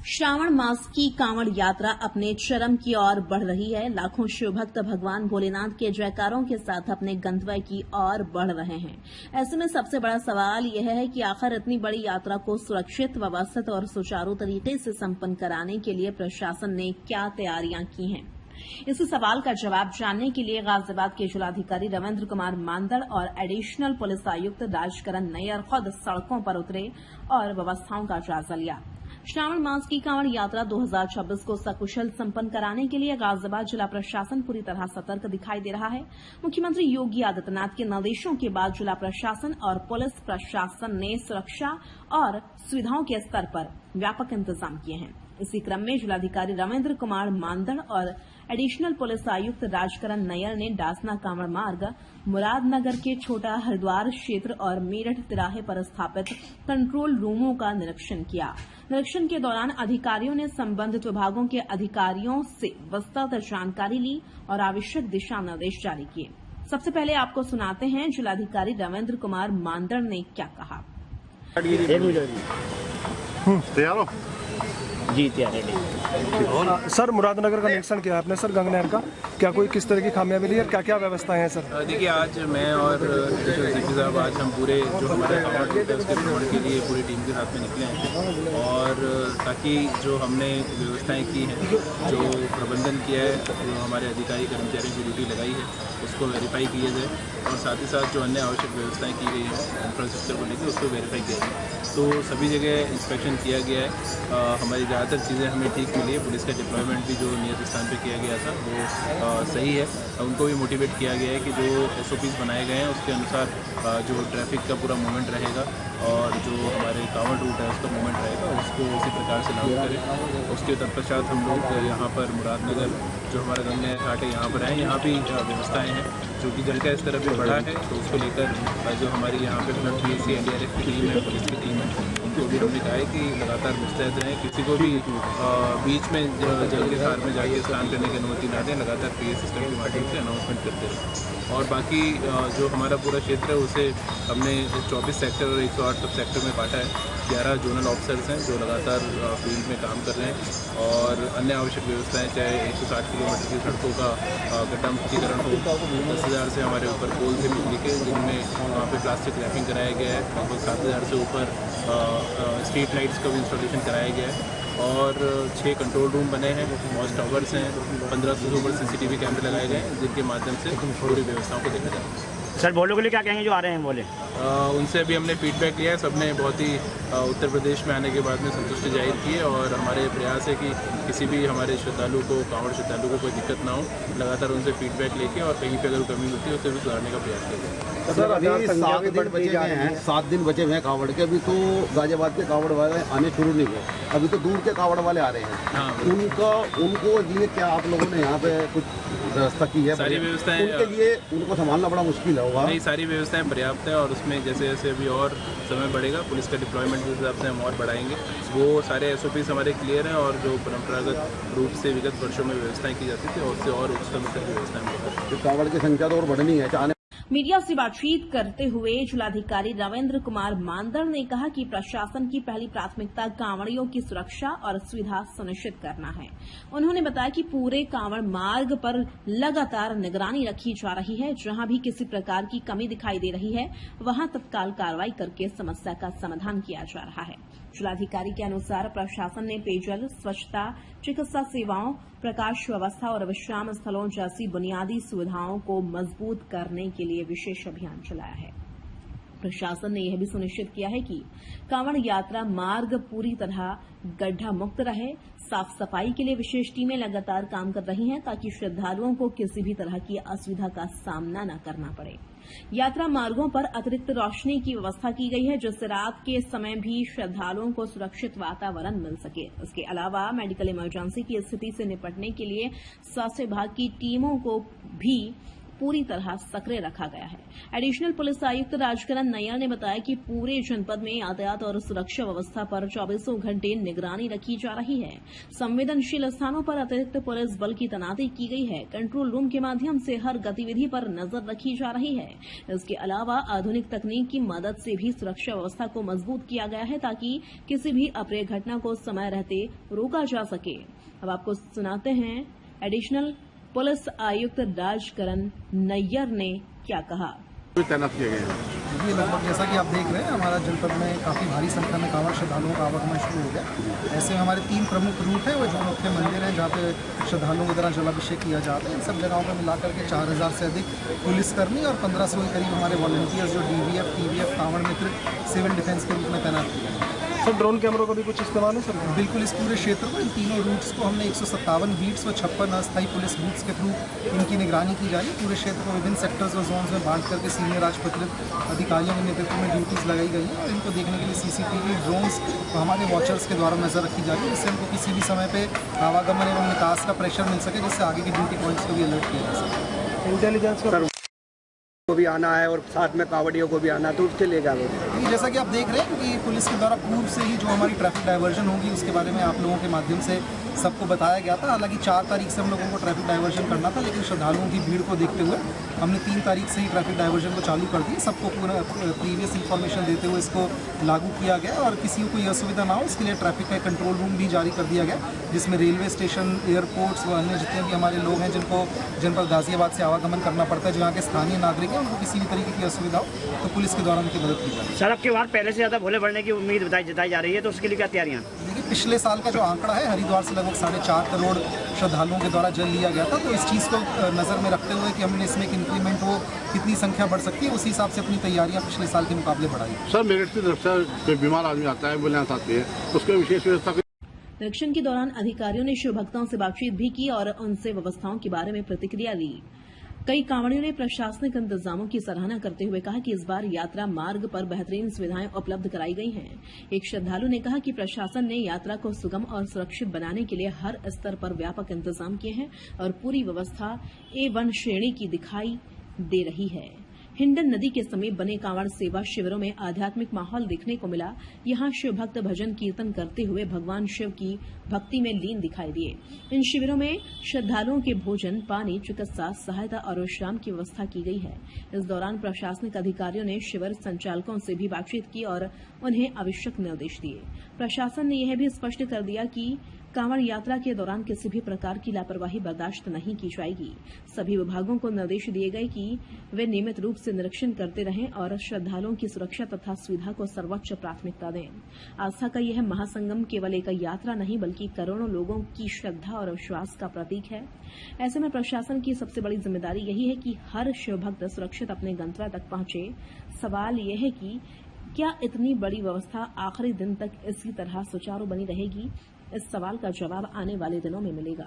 श्रावण मास की कांवड़ यात्रा अपने चरम की ओर बढ़ रही है। लाखों शिवभक्त भगवान भोलेनाथ के जयकारों के साथ अपने गंतव्य की ओर बढ़ रहे हैं। ऐसे में सबसे बड़ा सवाल यह है कि आखिर इतनी बड़ी यात्रा को सुरक्षित, व्यवस्थित और सुचारू तरीके से संपन्न कराने के लिए प्रशासन ने क्या तैयारियां की हैं। इस सवाल का जवाब जानने के लिए गाजियाबाद के जिलाधिकारी रविंद्र कुमार मांदड़ और एडिशनल पुलिस आयुक्त राजकरण नैयर खुद सड़कों पर उतरे और व्यवस्थाओं का जायजा लिया। श्रावण मास की कांवड़ यात्रा 2026 को सकुशल संपन्न कराने के लिए गाजियाबाद जिला प्रशासन पूरी तरह सतर्क दिखाई दे रहा है। मुख्यमंत्री योगी आदित्यनाथ के निर्देशों के बाद जिला प्रशासन और पुलिस प्रशासन ने सुरक्षा और सुविधाओं के स्तर पर व्यापक इंतजाम किए हैं। इसी क्रम में जिलाधिकारी रविंद्र कुमार मांदड़ और एडिशनल पुलिस आयुक्त राजकरण नैयर ने डासना कांवड़ मार्ग, मुरादनगर के छोटा हरिद्वार क्षेत्र और मेरठ तिराहे पर स्थापित कंट्रोल रूमों का निरीक्षण किया। निरीक्षण के दौरान अधिकारियों ने संबंधित विभागों के अधिकारियों से विस्तृत जानकारी ली और आवश्यक दिशा निर्देश जारी किए। सबसे पहले आपको सुनाते हैं जिलाधिकारी रविंद्र कुमार मांदड़ ने क्या कहा। तैयार हो? जी तैयार है। सर, मुरादनगर का निरीक्षण किया आपने सर, गंगनहर का क्या कोई किस तरह की खामियां मिली और क्या क्या व्यवस्थाएं हैं सर? देखिए, आज मैं और सीपी साहब आज हम पूरे जो हमारे कांवड़ रूट है उसके भ्रमण के लिए पूरी टीम के साथ में निकले हैं और ताकि जो हमने व्यवस्थाएं की हैं, जो प्रबंधन किया है, जो हमारे अधिकारी कर्मचारियों की ड्यूटी लगाई है उसको वेरीफाई किया जाए और साथ ही साथ जो अन्य आवश्यक व्यवस्थाएं की गई हैं इंफ्रास्ट्रक्चर को लेकर उसको वेरीफाई किया जाए। तो सभी जगह इंस्पेक्शन किया गया है। हमारी ज़्यादातर चीज़ें हमें ठीक मिली है। पुलिस का डिप्लॉयमेंट भी जो नियत स्थान पे किया गया था वो सही है। उनको भी मोटिवेट किया गया है कि जो SOPs बनाए गए हैं उसके अनुसार जो ट्रैफिक का पूरा मूवमेंट रहेगा और जो हमारे कांवड़ रूट है उसका मूवमेंट रहेगा उसको उसी प्रकार से लागू करें। उसके तत्पश्चात हम लोग यहाँ पर मुरादनगर जो हमारा गंगा घाट है यहाँ पर आए। यहाँ भी व्यवस्थाएँ हैं क्योंकि जल का स्तर अभी बढ़ा है तो उसको लेकर जो हमारी यहाँ पे PSC NDRF की टीम है, पुलिस की टीम है, उनको भी हमने कहा है कि लगातार मुस्तैद रहें, किसी को भी बीच में जल के धार में जाके स्नान करने की अनुमति ना दें। लगातार PA सिस्टम के माध्यम से अनाउंसमेंट करते रहें और बाकी जो हमारा पूरा क्षेत्र है उसे हमने 24 सेक्टर और 108 सब सेक्टर में बांटा है। 11 जोनल ऑफिसर्स हैं जो लगातार फील्ड में काम कर रहे हैं और अन्य आवश्यक व्यवस्थाएं चाहे 160 किलोमीटर की सड़कों का गड्ढा मुक्तिकरण हो, 10,000 से हमारे ऊपर पोल थे बिजली के जिनमें वहाँ पे प्लास्टिक रैपिंग कराया गया है। लगभग 7,000 से ऊपर स्ट्रीट लाइट्स का भी इंस्टॉलेशन कराया गया है और 6 कंट्रोल रूम बने हैं, वॉच टावर्स हैं, 1500 से ऊपर CCTV कैमरे लगाए गए हैं जिनके माध्यम से पूरी व्यवस्थाओं को देखा जाए। सर, बोलो के लिए क्या कहेंगे जो आ रहे हैं बोले? उनसे अभी हमने फीडबैक लिया है। सबने बहुत ही उत्तर प्रदेश में आने के बाद में संतुष्टि जाहिर की है और हमारे प्रयास है कि किसी भी हमारे श्रद्धालु को, कांवड़ श्रद्धालु को कोई दिक्कत ना हो। लगातार उनसे फीडबैक लेके और कहीं पे अगर कमी होती है उसे भी सुधारने का प्रयास किया जाए। सर, अभी 7 दिन बचे हुए हैं, 7 दिन बचे हुए हैं कांवड़ के। अभी तो गाजियाबाद के कांवड़ वाले आने शुरू नहीं हुए, अभी तो दूर के कांवड़ वाले आ रहे हैं। हाँ, उनको लिए क्या आप लोगों ने यहाँ पे कुछ व्यवस्था की है? सारी व्यवस्थाएं उनके लिए उनको संभालना बड़ा मुश्किल होगा। नहीं, सारी व्यवस्थाएं पर्याप्त है और उसमें जैसे जैसे अभी और समय बढ़ेगा पुलिस का डिप्लॉयमेंट के हिसाब से हम और बढ़ाएंगे। वो सारे SOPs हमारे क्लियर हैं और जो परंपरागत रूप से विगत वर्षों में व्यवस्थाएं की जाती थी और उससे और उच्च स्तर की व्यवस्थाएं कांवड़ की संख्या तो और बढ़नी है। मीडिया से बातचीत करते हुए जिलाधिकारी रविंद्र कुमार मांदड़ ने कहा कि प्रशासन की पहली प्राथमिकता कांवड़ियों की सुरक्षा और सुविधा सुनिश्चित करना है। उन्होंने बताया कि पूरे कांवड़ मार्ग पर लगातार निगरानी रखी जा रही है। जहां भी किसी प्रकार की कमी दिखाई दे रही है वहां तत्काल कार्रवाई करके समस्या का समाधान किया जा रहा है। जिलाधिकारी के अनुसार प्रशासन ने पेयजल, स्वच्छता, चिकित्सा सेवाओं, प्रकाश व्यवस्था और विश्राम स्थलों जैसी बुनियादी सुविधाओं को मजबूत करने के लिए विशेष अभियान चलाया है। प्रशासन ने यह भी सुनिश्चित किया है कि कांवड़ यात्रा मार्ग पूरी तरह गड्ढा मुक्त रहे। साफ सफाई के लिए विशेष टीमें लगातार काम कर रही हैं ताकि श्रद्धालुओं को किसी भी तरह की असुविधा का सामना न करना पड़े। यात्रा मार्गों पर अतिरिक्त रोशनी की व्यवस्था की गई है जिससे रात के समय भी श्रद्धालुओं को सुरक्षित वातावरण मिल सके। इसके अलावा मेडिकल इमरजेंसी की स्थिति से निपटने के लिए स्वास्थ्य विभाग की टीमों को भी पूरी तरह सक्रिय रखा गया है। एडिशनल पुलिस आयुक्त राजकरण नैयर ने बताया कि पूरे जनपद में यातायात और सुरक्षा व्यवस्था पर 24 घंटे निगरानी रखी जा रही है। संवेदनशील स्थानों पर अतिरिक्त पुलिस बल की तैनाती की गई है। कंट्रोल रूम के माध्यम से हर गतिविधि पर नजर रखी जा रही है। इसके अलावा आधुनिक तकनीक की मदद से भी सुरक्षा व्यवस्था को मजबूत किया गया है ताकि किसी भी अप्रिय घटना को समय रहते रोका जा सके। अब आपको सुनाते हैं एडिशनल पुलिस आयुक्त राजकरण नैयर ने क्या कहा। तैनात किए गए हैं। ये लगभग जैसा कि आप देख रहे हैं, हमारा जनपद में काफ़ी भारी संख्या में कांवड़ श्रद्धालुओं का आवागमन शुरू हो गया। ऐसे में हमारे 3 प्रमुख रूट हैं, वो जो मुख्य मंदिर हैं जहाँ पे श्रद्धालुओं के द्वारा जलाभिषेक किया जाता है। इन सब जगहों पर मिलाकर के 4000 से अधिक पुलिसकर्मी और 1500 के करीब हमारे वॉलंटियर्स जो DVF, TVF, कांवड़ मित्र, सिविल डिफेंस के रूप में तैनात किए हैं। सर ड्रोन कैमरों का भी कुछ इस्तेमाल है सर? बिल्कुल, इस पूरे क्षेत्र में इन तीनों रूट्स को हमने 157 बीट्स व 56 अस्थायी पुलिस बूथ्स के थ्रू इनकी निगरानी की जा रही है। पूरे क्षेत्र को विभिन्न सेक्टर्स और जोन्स में बांट करके सीनियर राजपत्रित अधिकारियों के नेतृत्व में ड्यूटीज लगाई गई हैं और इनको देखने के लिए CCTV ड्रोन्स तो हमारे वॉचर्स के द्वारा नजर रखी जा रही है, जिससे हमको किसी भी समय पे आवागमन एवं निकास का प्रेशर मिल सके, जिससे आगे की ड्यूटी पॉइंट्स को भी अलर्ट किया जा सके। इंटेलिजेंस का को भी आना है और साथ में कांवड़ियों को भी आना है, तो उसके लिए क्या करें? जैसा कि आप देख रहे हैं कि पुलिस के द्वारा पूर्व से ही जो हमारी ट्रैफिक डायवर्जन होगी उसके बारे में आप लोगों के माध्यम से सबको बताया गया था। हालांकि 4 तारीख से हम लोगों को ट्रैफिक डायवर्जन करना था, लेकिन श्रद्धालुओं की भीड़ को देखते हुए हमने 3 तारीख से ही ट्रैफिक डायवर्जन को चालू कर दी। सबको पूरा प्रीवियस इन्फॉर्मेशन देते हुए इसको लागू किया गया और किसी को कोई असुविधा ना हो इसके लिए ट्रैफिक का कंट्रोल रूम भी जारी कर दिया गया, जिसमें रेलवे स्टेशन, एयरपोर्ट्स व अन्य जितने भी हमारे लोग हैं जिनको जनपद गाजियाबाद से आवागमन करना पड़ता है, जो यहाँ के स्थानीय नागरिक हैं, उनको किसी भी तरीके की असुविधा हो तो पुलिस के द्वारा उनकी मदद की जाए। सड़क के बाद पहले से ज़्यादा भोले बढ़ने की उम्मीद जताई जा रही है, तो उसके लिए क्या तैयारियाँ? देखिए, पिछले साल का जो आंकड़ा है, हरिद्वार से लगभग 4.5 करोड़ श्रद्धालुओं के द्वारा जल लिया गया था, तो इस चीज़ को नज़र में रखते हुए कि हमने इसमें एक इंक्रीमेंट हो, कितनी संख्या बढ़ सकती है, उसी हिसाब से अपनी तैयारियां पिछले साल के मुकाबले बढ़ाई। सर मेरठ की तरफ से कोई बीमार आदमी आता है, एम्बुलेंस आती है, उसके विशेष व्यवस्था। निरीक्षण के दौरान अधिकारियों ने शिव भक्तों से बातचीत भी की और उनसे व्यवस्थाओं के बारे में प्रतिक्रिया ली। कई कांवड़ियों ने प्रशासनिक इंतजामों की सराहना करते हुए कहा कि इस बार यात्रा मार्ग पर बेहतरीन सुविधाएं उपलब्ध कराई गई हैं। एक श्रद्धालु ने कहा कि प्रशासन ने यात्रा को सुगम और सुरक्षित बनाने के लिए हर स्तर पर व्यापक इंतजाम किए हैं और पूरी व्यवस्था A1 श्रेणी की दिखाई दे रही है। हिंडन नदी के समीप बने कांवड़ सेवा शिविरों में आध्यात्मिक माहौल देखने को मिला। यहां शिव भक्त भजन कीर्तन करते हुए भगवान शिव की भक्ति में लीन दिखाई दिए। इन शिविरों में श्रद्धालुओं के भोजन, पानी, चिकित्सा सहायता और विश्राम की व्यवस्था की गई है। इस दौरान प्रशासनिक अधिकारियों ने शिविर संचालकों से भी बातचीत की और उन्हें आवश्यक निर्देश दिए। प्रशासन ने यह भी स्पष्ट कर दिया कि कांवड़ यात्रा के दौरान किसी भी प्रकार की लापरवाही बर्दाश्त नहीं की जाएगी। सभी विभागों को निर्देश दिए गए कि वे नियमित रूप से निरीक्षण करते रहें और श्रद्धालुओं की सुरक्षा तथा सुविधा को सर्वोच्च प्राथमिकता दें। आस्था का यह महासंगम केवल एक यात्रा नहीं बल्कि करोड़ों लोगों की श्रद्धा और विश्वास का प्रतीक है। ऐसे में प्रशासन की सबसे बड़ी जिम्मेदारी यही है कि हर शिव भक्त सुरक्षित अपने गंतव्य तक पहुंचे। सवाल यह है कि क्या इतनी बड़ी व्यवस्था आखिरी दिन तक इसी तरह सुचारू बनी रहेगी? इस सवाल का जवाब आने वाले दिनों में मिलेगा।